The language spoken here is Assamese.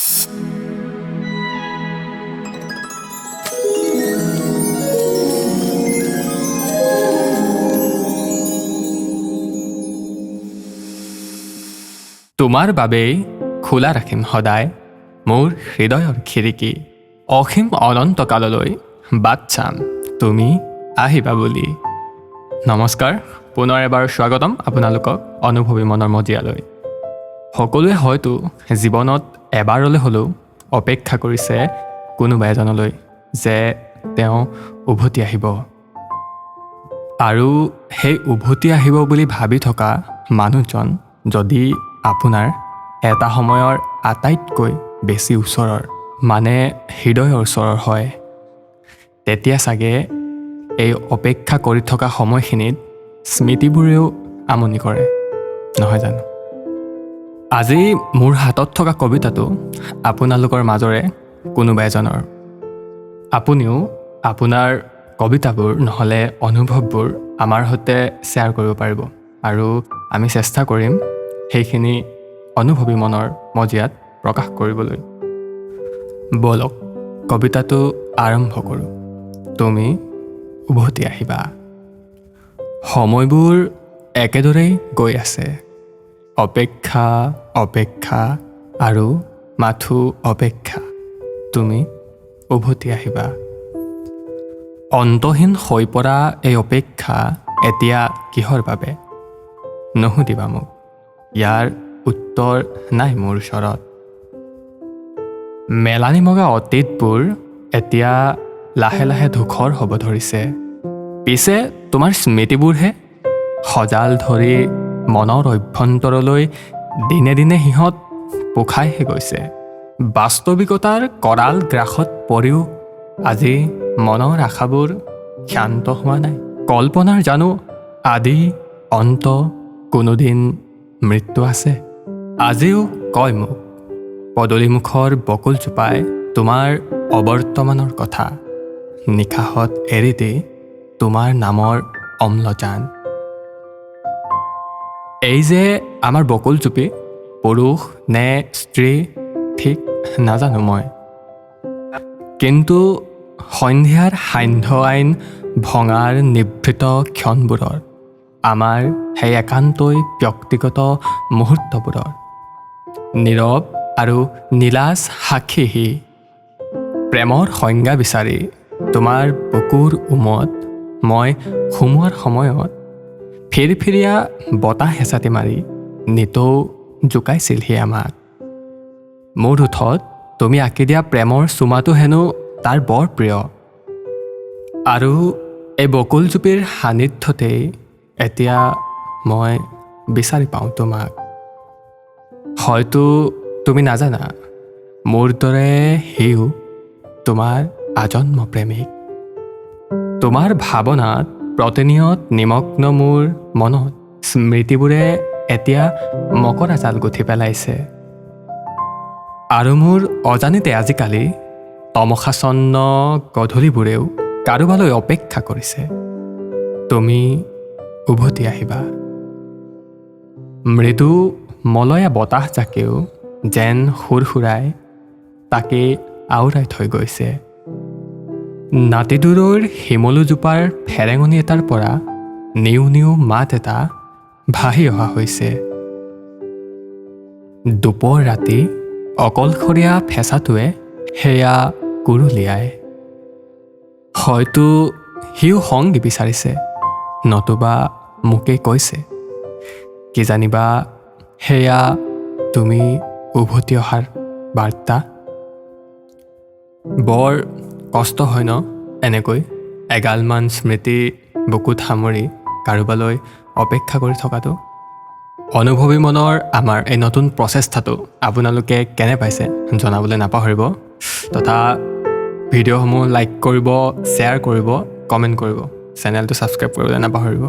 তোমাৰ বাবেই খোলা ৰাখিম সদায় মোৰ হৃদয়ৰ খিৰিকী অসীম অনন্তকাললৈ বাট চাম তুমি আহিবা বুলি। নমস্কাৰ, পুনৰ এবাৰ স্বাগতম আপোনালোকক অনুভৱী মনৰ মজিয়ালৈ। সকলোৱে হয়তো জীৱনত এবাৰলৈ হ'লেও অপেক্ষা কৰিছে কোনোবা এজনলৈ যে তেওঁ উভতি আহিব, আৰু সেই উভতি আহিব বুলি ভাবি থকা মানুহজন যদি আপোনাৰ এটা সময়ৰ আটাইতকৈ বেছি ওচৰৰ, মানে হৃদয়ৰ ওচৰৰ হয়, তেতিয়া চাগে এই অপেক্ষা কৰি থকা সময়খিনিত স্মৃতিবোৰেও আমনি কৰে, নহয় জানো? আজি মোৰ হাতত থকা কবিতাটো আপোনালোকৰ মাজৰে কোনোবা এজনৰ। আপুনিও আপোনাৰ কবিতাবোৰ নহ'লে অনুভৱবোৰ আমাৰ সৈতে শ্বেয়াৰ কৰিব পাৰিব, আৰু আমি চেষ্টা কৰিম সেইখিনি অনুভৱী মনৰ মজিয়াত প্ৰকাশ কৰিবলৈ। ব'লক কবিতাটো আৰম্ভ কৰোঁ। তুমি উভতি আহিবা। সময়বোৰ একেদৰেই গৈ আছে, অপেক্ষা অপেক্ষা আৰু মাথো অপেক্ষা। তুমি উভতি আহিবা। অন্তহীন হৈ পৰা এই অপেক্ষা এতিয়া কিহৰ বাবে? নুসুধিবা মোক, ইয়াৰ উত্তৰ নাই মোৰ ওচৰত। মেলানি মগা অতীতবোৰ এতিয়া লাহে লাহে ধূসৰ হ'ব ধৰিছে, পিছে তোমাৰ স্মৃতিবোৰহে সজাল ধৰি মনৰ অভ্যন্তৰলৈ দিনে দিনে সিহঁত পোখাইহে গৈছে। বাস্তৱিকতাৰ কৰাল গ্ৰাসত পৰিও আজি মনৰ আশাবোৰ ক্ষান্ত হোৱা নাই। কল্পনাৰ জানো আদি অন্ত কোনোদিন মৃত্যু আছে? আজিও কয় মোক পদূলিমুখৰ বকুলজোপাই তোমাৰ অবৰ্তমানৰ কথা, নিশাহত এৰি দি তোমাৰ নামৰ অম্লজান। এই যে আমাৰ বকুলজুপি পুৰুষ নে স্ত্ৰী ঠিক নাজানো মই, কিন্তু সন্ধিয়াৰ সান্ধ্য আইন ভঙাৰ নিভৃত ক্ষণবোৰৰ, আমাৰ সেই একান্তই ব্যক্তিগত মুহূৰ্তবোৰৰ নীৰৱ আৰু নীলাজ সাক্ষীহি প্ৰেমৰ সংজ্ঞা বিচাৰি তোমাৰ বুকুৰ উমত মই সোমোৱাৰ সময়ত ফিৰফিৰীয়া বতাহ হেঁচাতি মাৰি নিতৌ জোকাইছিলহি আমাক। মোৰ ওঠত তুমি আঁকি দিয়া প্ৰেমৰ চুমাটো হেনো তাৰ বৰ প্ৰিয়, আৰু এই বকুলজুপিৰ সান্নিধ্যতেই এতিয়া মই বিচাৰি পাওঁ তোমাক। হয়তো তুমি নাজানা, মোৰ দৰে সিও তোমাৰ আজন্ম প্ৰেমিক। তোমাৰ ভাৱনাত প্ৰতিনিয়ত নিমগ্ন মোৰ মনত স্মৃতিবোৰে এতিয়া মকৰা জাল গুঠি পেলাইছে, আৰু মোৰ অজানিতে আজিকালি তমসাচ্ছন্ন গধূলিবোৰেও কাৰোবালৈ অপেক্ষা কৰিছে। তুমি উভতি আহিবা। মৃদু মলয়া বতাহজাকেও যেন সুৰসুৰাই তাকে আওৰাই থৈ গৈছে। নাতিদূৰৰ শিমলুজোপাৰ ফেৰেঙনি এটাৰ পৰা নিউ নিউ মাত এটা ভাহি অহা হৈছে। দুপৰ ৰাতি অকলশৰীয়া ফেঁচাটোৱে সেয়া কুৰুলিয়াই। হয়তো সিও সংগী বিচাৰিছে, নতুবা মোকেই কৈছে, কি জানিবা সেয়া তুমি উভতি অহাৰ বাৰ্তা। বৰ কষ্ট হয় ন এনেকৈ এগালমান স্মৃতি বুকুত সামৰি কাৰোবালৈ অপেক্ষা কৰি থকাটো। অনুভৱী মনৰ আমাৰ এই নতুন প্ৰচেষ্টাটো আপোনালোকে কেনে পাইছে জনাবলৈ নাপাহৰিব, তথা ভিডিঅ'সমূহ লাইক কৰিব, শ্বেয়াৰ কৰিব, কমেণ্ট কৰিব, চেনেলটো ছাবস্ক্ৰাইব কৰিবলৈ নাপাহৰিব।